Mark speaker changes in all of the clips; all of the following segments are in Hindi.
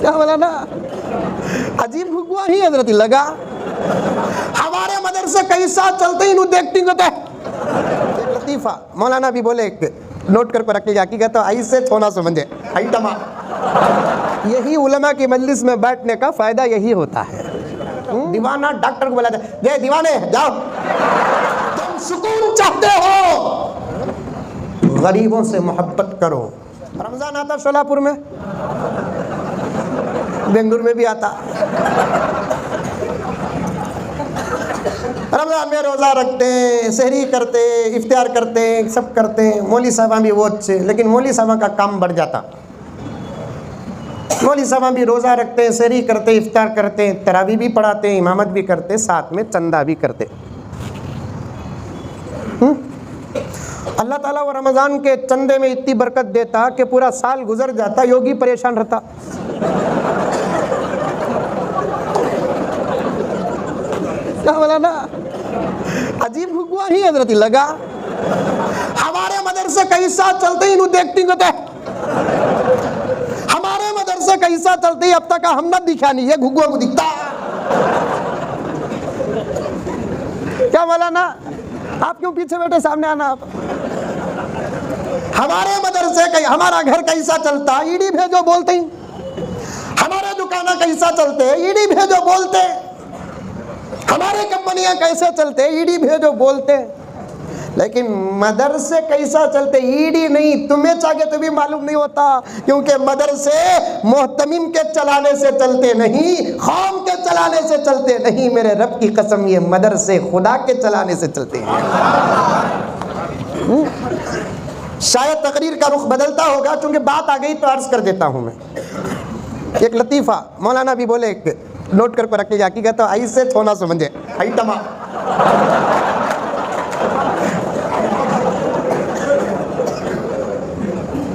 Speaker 1: क्या बोला ना, अजीब हुआ ही हजरत लगा। हमारे मदरसे कैसा चलते ही देखती होते लतीफा मौलाना भी बोले, नोट कर रखिएगा कि कहता ऐसे छोना समझे आइटमा। यही उलमा की मजलिस में बैठने का फायदा यही होता है। दीवाना डॉक्टर को बोला जाए, ये दीवाने जाओ, तुम सुकून चाहते हो, गरीबों से मोहब्बत करो। रमजान आता शोलापुर में, बेंगलुरु में भी आता। रमजान में रोज़ा रखते, सहरी करते, इफ्तार करते, सब करते। मौली साहबा भी वो अच्छे, लेकिन मौली साहबा का काम बढ़ जाता। मौली साहबा भी रोज़ा रखते, सहरी करते, इफ्तार करते, तरावी भी पढ़ाते, इमामत भी करते, साथ में चंदा भी करते। अल्लाह ताला वो रमज़ान के चंदे में इतनी बरकत देता कि पूरा साल गुजर जाता, योगी परेशान रहता। क्या बोला ना, अजीब हुआ ही हजरत लगा। हमारे मदरसे कैसा चलते ही देखती होते, हमारे मदरसे कैसा चलते ही अब तक हम न दिखा नहीं है, घुगुआ को दिखता। क्या बोला ना, आप क्यों पीछे बैठे, सामने आना आप। हमारे मदरसे हमारा घर कैसा चलता, ईडी भेजो बोलते ही। हमारे दुकाना कैसा चलते, ईडी भेजो बोलते। हमारे कंपनियां कैसे चलते, ईडी भेजो बोलते। लेकिन मदरसे कैसा चलते, ईडी नहीं, तुम्हें चाहे तो भी मालूम नहीं होता, क्योंकि मदरसे मोहतमिम के चलाने से चलते नहीं, कौम के चलाने से चलते नहीं। मेरे रब की कसम, ये मदरसे खुदा के चलाने से चलते हैं। शायद तकरीर का रुख बदलता होगा, क्योंकि बात आ गई तो अर्ज कर देता हूं मैं। एक लतीफ़ा मौलाना भी बोले, नोट कर रखिएगा कि कहता ऐसे छोना समझे आइटमा।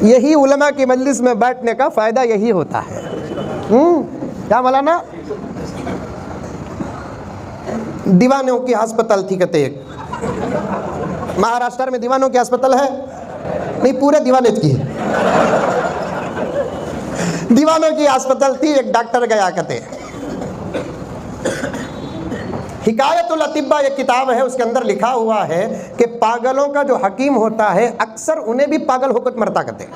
Speaker 1: यही उलमा की मजलिस में बैठने का फायदा यही होता है। क्या मौलाना, दीवानों की अस्पताल थी कहते, एक महाराष्ट्र में दीवानों की अस्पताल है, नहीं पूरे दीवाने की है। दीवानों की अस्पताल थी, एक डॉक्टर गया कहते, हिकायतुल अतिब्बा एक किताब है, उसके अंदर लिखा हुआ है कि पागलों का जो हकीम होता है अक्सर उन्हें भी पागल होकर मरता करते हैं।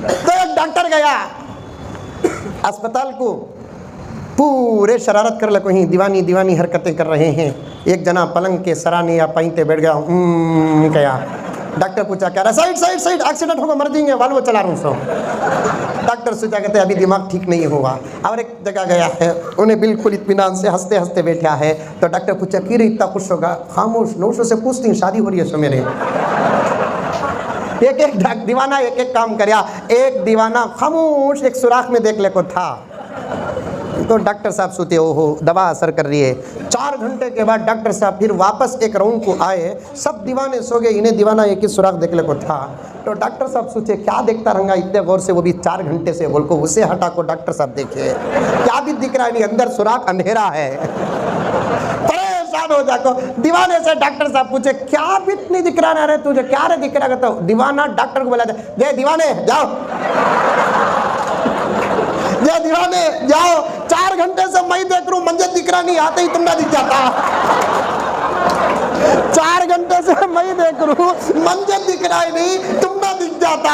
Speaker 1: तो एक डॉक्टर गया अस्पताल को, पूरे शरारत कर लगे, ही दीवानी दीवानी हरकतें कर रहे हैं। एक जना पलंग के सराने या पैंते बैठ गया, क्या। डॉक्टर पूछा क्या रहा, साइड साइड साइड, एक्सीडेंट होगा, मर जाएंगे, वाल वो चला रहा हूँ सो। डॉक्टर सोचा कहते अभी दिमाग ठीक नहीं हुआ। और एक जगह गया है, उन्हें बिल्कुल इत्मीनान से हंसते हंसते बैठा है। तो डॉक्टर पूछा कि रे इतना खुश होगा, खामोश नौशों से पूछती हूँ, शादी हो रही है सो मेरे। एक एक दीवाना एक एक काम करया, एक दीवाना खामोश एक सुराख में देख ले को था। तो डॉक्टर साहब सोते, ओहो दवा असर कर रही है। 4 घंटे के बाद डॉक्टर साहब फिर वापस एक राउंड को आए, सब दीवाने सो गए, इन्हें दीवाना एक ही सुराख देखने को था। तो डॉक्टर साहब सोचे क्या देखता रहूंगा इतने गौर से, वो भी 4 घंटे से। बोल को उसे हटा को डॉक्टर साहब देखे क्या भी दिख रहा है, नहीं अंदर सुराख अंधेरा है। परेशान हो जाको दीवाने से डॉक्टर साहब पूछे क्या भी नहीं दिख रहा है तुझे, क्या रे दिख रहा है। दीवाना डॉक्टर को बोला जाए, दीवाने जाओ, ये दीवाने जाओ, 4 घंटे से मैं देख रहा हूं, मंजर दिख रहा नहीं, आते ही तुम ना दिख जाता। 4 घंटे से मैं देख रहा हूं, मंजर दिख रहा ही नहीं, तुम ना दिख जाता।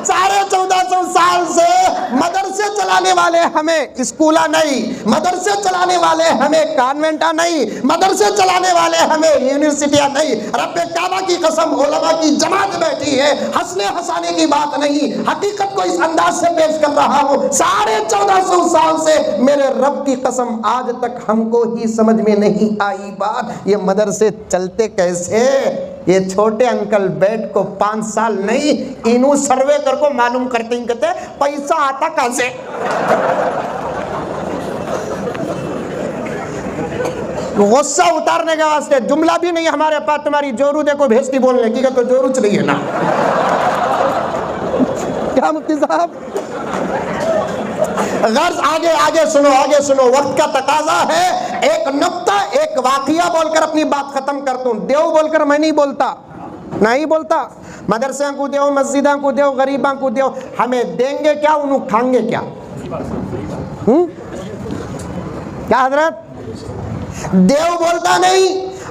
Speaker 1: 1450 साल से मदरसे चलाने वाले हमें स्कूला नहीं, मदरसे चलाने वाले हमें कॉन्वेंटा नहीं, मदरसे चलाने वाले हमें यूनिवर्सिटियां नहीं। रब्बे काबा की कसम, उलमा की जमात बैठी है, हंसने हंसाने की बात नहीं, हकीकत को इस अंदाज से पेश कर रहा हूं। 1450 साल से मेरे रब की कसम आज तक हमको ही समझ में नहीं आई बात, ये मदरसे चलते कैसे। ये छोटे अंकल बेड को 5 साल नहीं, इन्हों सर्वे कर को मालूम करते ही कहते पैसा आता कहां से। गुस्सा उतारने के वास्ते जुमला भी नहीं हमारे पास, तुम्हारी जोरू देखो भेजती बोलने की, तो जोरू चली है ना। क्या मुफ्ती साहब, गर्ज आगे आगे सुनो, आगे सुनो, वक्त का तकाजा है। एक नुक्ता, एक वाकया बोलकर अपनी बात खत्म करता हूं। देव बोलकर मैं नहीं बोलता, नहीं बोलता। मदरसे को दो, मस्जिदा को दो, गरीबा को दो, हमें देंगे क्या, उन्हें खाएंगे क्या? क्या हजरत? देव बोलता नहीं,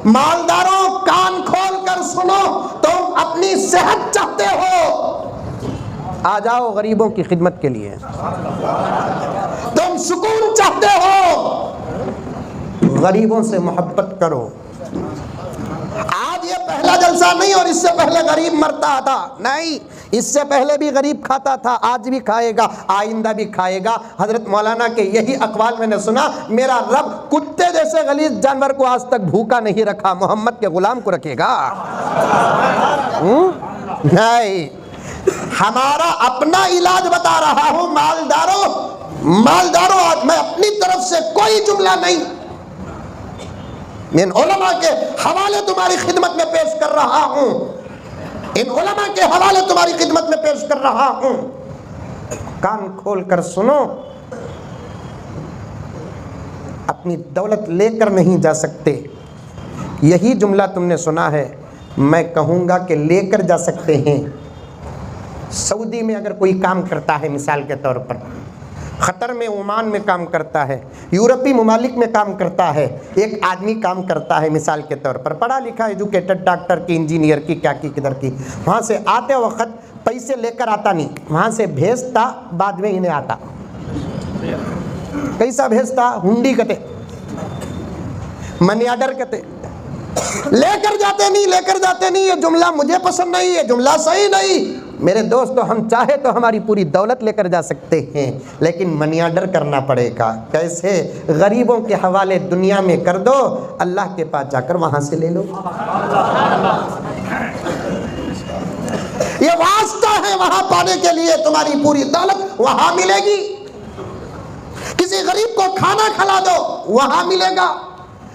Speaker 1: मालदारों कान खोल कर सुनो, तुम अपनी सेहत चाहते हो, आ जाओ गरीबों की खिदमत के लिए। तुम सुकून चाहते हो, गरीबों से मोहब्बत करो। आज ये पहला जलसा नहीं, और इससे पहले गरीब मरता था नहीं, इससे पहले भी गरीब खाता था, आज भी खाएगा, आइंदा भी खाएगा। हजरत मौलाना के यही अकवाल मैंने सुना, मेरा रब कुत्ते जैसे गलीज जानवर को आज तक भूखा नहीं रखा, मोहम्मद के गुलाम को रखेगा? नहीं, हमारा अपना इलाज बता रहा हूं। मालदारों आज मैं अपनी तरफ से कोई जुमला नहीं, इन उलमा के हवाले तुम्हारी खिदमत में पेश कर रहा हूं, इन उलमा के हवाले तुम्हारी खिदमत में पेश कर रहा हूं। कान खोल कर सुनो, अपनी दौलत लेकर नहीं जा सकते, यही जुमला तुमने सुना है, मैं कहूंगा कि लेकर जा सकते हैं। सऊदी में अगर कोई काम करता है, मिसाल के तौर पर ख़तर में, ओमान में काम करता है, यूरोपीय ममालिक में काम करता है, एक आदमी काम करता है मिसाल के तौर पर, पढ़ा लिखा एजुकेटेड, डॉक्टर की, इंजीनियर की, क्या की, किधर की, वहाँ से आते वक्त पैसे लेकर आता नहीं, वहाँ से भेजता, बाद में इन्हें आता। कैसा भेजता? हुंडी कते, मनी ऑर्डर कते, लेकर जाते नहीं। ये जुमला मुझे पसंद नहीं, ये जुमला सही नहीं। मेरे दोस्तों, हम चाहे तो हमारी पूरी दौलत लेकर जा सकते हैं, लेकिन मनी ऑर्डर करना पड़ेगा। कैसे? गरीबों के हवाले दुनिया में कर दो, अल्लाह के पास जाकर वहां से ले लो। ये वास्ता है, वहां पाने के लिए तुम्हारी पूरी दौलत वहां मिलेगी। किसी गरीब को खाना खिला दो, वहां मिलेगा।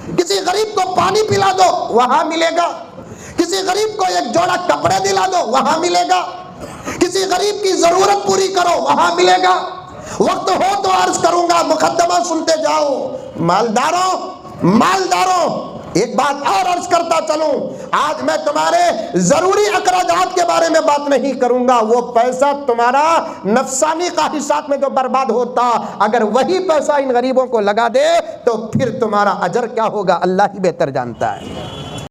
Speaker 1: किसी गरीब को पानी पिला दो, वहां मिलेगा। किसी गरीब को एक जोड़ा कपड़े दिला दो, वहां मिलेगा। किसी गरीब की जरूरत पूरी करो, वहां मिलेगा। वक्त हो तो अर्ज करूंगा, मुकद्दमा सुनते जाओ। मालदारों, एक बात और अर्ज करता चलूं, आज मैं तुम्हारे जरूरी अखराजात के बारे में बात नहीं करूंगा। वो पैसा तुम्हारा नफसानी ख्वाहिशात में जो बर्बाद होता, अगर वही पैसा इन गरीबों को लगा दे तो फिर तुम्हारा अजर क्या होगा, अल्लाह ही बेहतर जानता है।